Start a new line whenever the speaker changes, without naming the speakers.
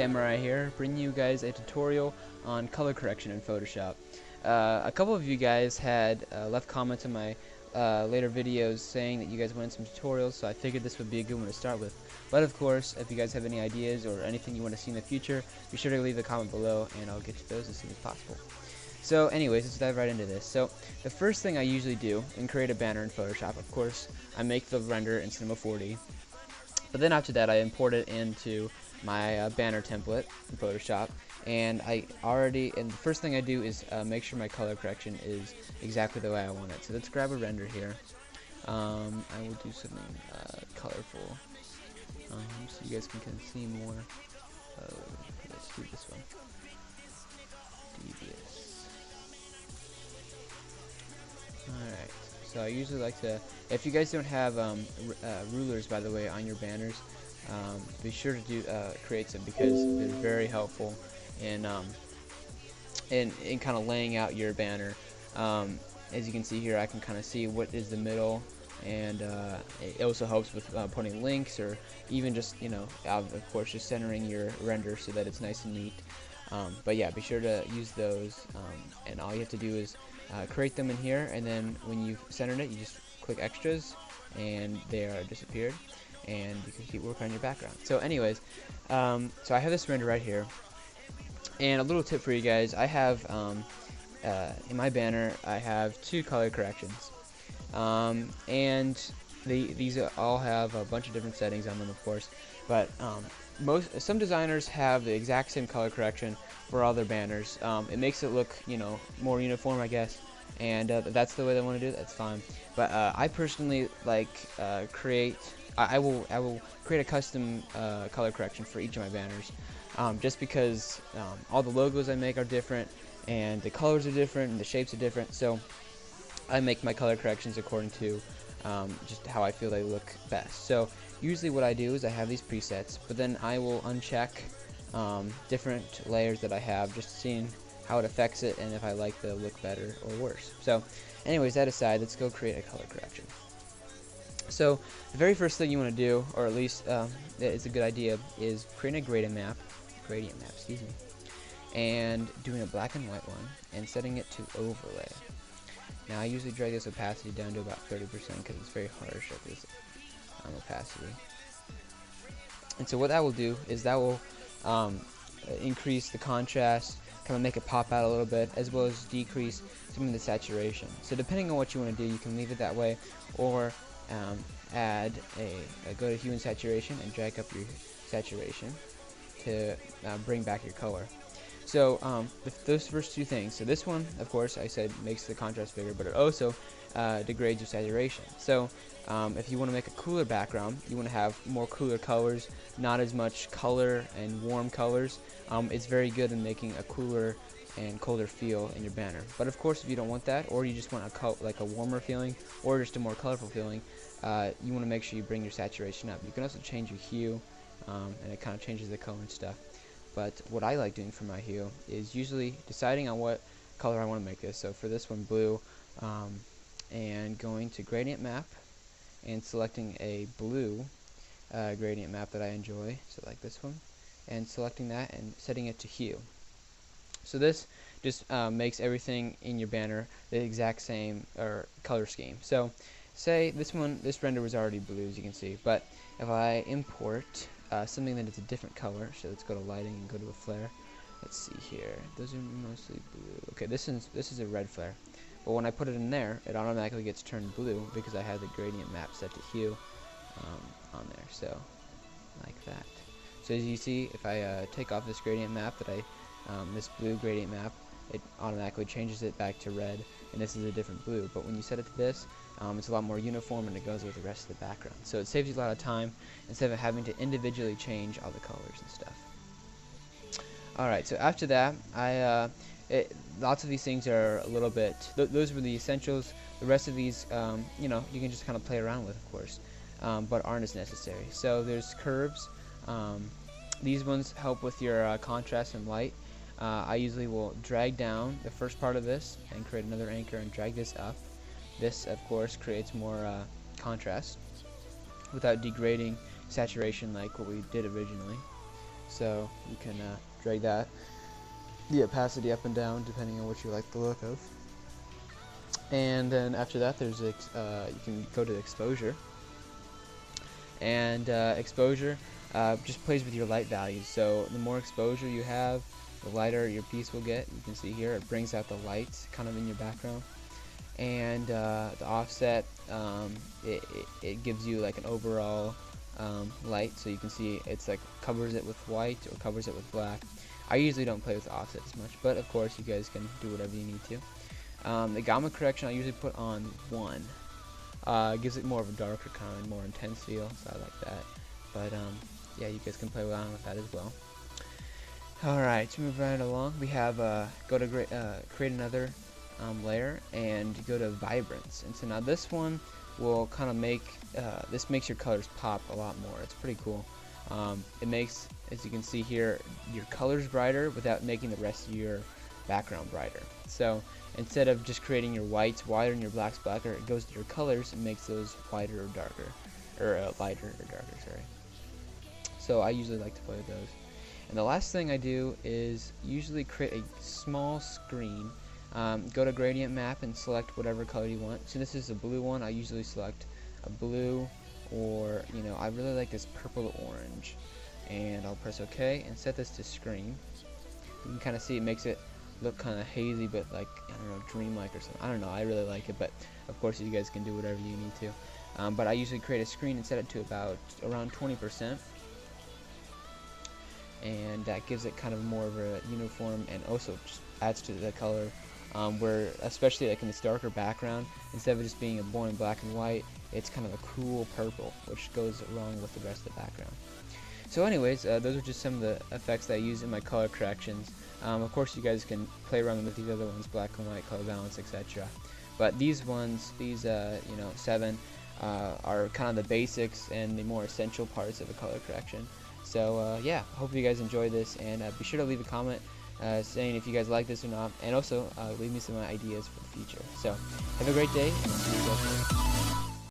Samurai here, bringing you guys a tutorial on color correction in Photoshop. A couple of you guys had left comments in my later videos saying that you guys wanted some tutorials, so I figured this would be a good one to start with. But of course, if you guys have any ideas or anything you want to see in the future, be sure to leave a comment below and I'll get to those as soon as possible. So anyways, let's dive right into this. So the first thing I usually do in create a banner in Photoshop, of course, I make the render in Cinema 4D. But then after that, I import it into my banner template in Photoshop, and the first thing I do is make sure my color correction is exactly the way I want it. So let's grab a render here. I will do something colorful, so you guys can kind of see more. Let's do this one. Devious. Alright, so I usually like to, if you guys don't have rulers, by the way, on your banners, be sure to create some, because they're very helpful in kind of laying out your banner. As you can see here, I can kind of see what is the middle, and it also helps with putting links, or even just, of course, just centering your render so that it's nice and neat. But yeah, be sure to use those, and all you have to do is create them in here, and then when you've centered it, you just click extras, and they are disappeared, and you can keep working on your background. So anyways, so I have this render right here, and a little tip for you guys: I have in my banner, I have 2 color corrections, and these all have a bunch of different settings on them, of course, but some designers have the exact same color correction for all their banners. It makes it look, more uniform, I guess, and that's the way they want to do it. That's fine. But I personally like I will create a custom color correction for each of my banners, just because all the logos I make are different, and the colors are different, and the shapes are different. So I make my color corrections according to just how I feel they look best. So usually what I do is I have these presets, but then I will uncheck different layers that I have, just seeing how it affects it and if I like the look better or worse. So anyways, that aside, let's go create a color correction. So the very first thing you want to do, or at least it's a good idea, is creating a gradient map, excuse me, and doing a black and white one and setting it to overlay. Now I usually drag this opacity down to about 30% because it's very harsh at this opacity. And so what that will do is that will increase the contrast, kind of make it pop out a little bit, as well as decrease some of the saturation. So depending on what you want to do, you can leave it that way, or add go to hue and saturation and drag up your saturation to bring back your color. So those first 2 things. So this one, of course, I said makes the contrast bigger, but it also degrades your saturation. So if you want to make a cooler background, you want to have more cooler colors, not as much color and warm colors. It's very good in making a cooler and colder feel in your banner. But of course, if you don't want that, or you just want like a warmer feeling, or just a more colorful feeling, you want to make sure you bring your saturation up. You can also change your hue, and it kind of changes the color and stuff. But what I like doing for my hue is usually deciding on what color I want to make this. So for this one, blue, and going to gradient map and selecting a blue gradient map that I enjoy, so like this one, and selecting that and setting it to hue. So this just makes everything in your banner the exact same color scheme. So say this render was already blue, as you can see, but if I import something that is a different color, so let's go to lighting and go to a flare. Let's see here, those are mostly blue. Okay, this is a red flare, but when I put it in there, it automatically gets turned blue because I have the gradient map set to hue on there, so like that. So as you see, if I take off this gradient map this blue gradient map, it automatically changes it back to red, and this is a different blue. But when you set it to this, it's a lot more uniform, and it goes with the rest of the background. So it saves you a lot of time instead of having to individually change all the colors and stuff. Alright, so after that, lots of these things are a little bit, those were the essentials. The rest of these, you can just kind of play around with, of course, but aren't as necessary. So there's curves. These ones help with your contrast and light. I usually will drag down the first part of this and create another anchor and drag this up. This, of course, creates more contrast without degrading saturation like what we did originally. So you can drag the opacity up and down depending on what you like the look of. And then after that, there's you can go to exposure. And exposure just plays with your light values. So the more exposure you have, the lighter your piece will get. You can see here it brings out the lights kind of in your background. And the offset, it gives you like an overall light, so you can see it's like covers it with white or covers it with black. I usually don't play with the offset as much, but of course you guys can do whatever you need to. The gamma correction I usually put on 1. It gives it more of a darker kind of more intense feel, so I like that. But yeah, you guys can play around with that as well. Alright, to move right along, we have go to create another layer and go to vibrance. And so now this one will kind of make this makes your colors pop a lot more. It's pretty cool. It makes, as you can see here, your colors brighter without making the rest of your background brighter. So instead of just creating your whites whiter and your blacks blacker, it goes to your colors and makes those whiter or darker, or lighter or darker, sorry. So I usually like to play with those. And the last thing I do is usually create a small screen. Go to gradient map and select whatever color you want. So this is a blue one. I usually select a blue, or I really like this purple orange, and I'll press OK and set this to screen. You can kind of see it makes it look kind of hazy, but like, I don't know, dreamlike or something. I don't know, I really like it, but of course you guys can do whatever you need to. But I usually create a screen and set it to about around 20%. And that gives it kind of more of a uniform, and also just adds to the color, where especially like in this darker background, instead of just being a boring black and white, it's kind of a cool purple, which goes along with the rest of the background. So anyways, those are just some of the effects that I use in my color corrections. Of course you guys can play around with these other ones, black and white, color balance, etc. But these ones, these 7, are kind of the basics and the more essential parts of a color correction. So yeah, hope you guys enjoy this, and be sure to leave a comment saying if you guys like this or not, and also leave me some ideas for the future. So have a great day, and I'll see you guys later.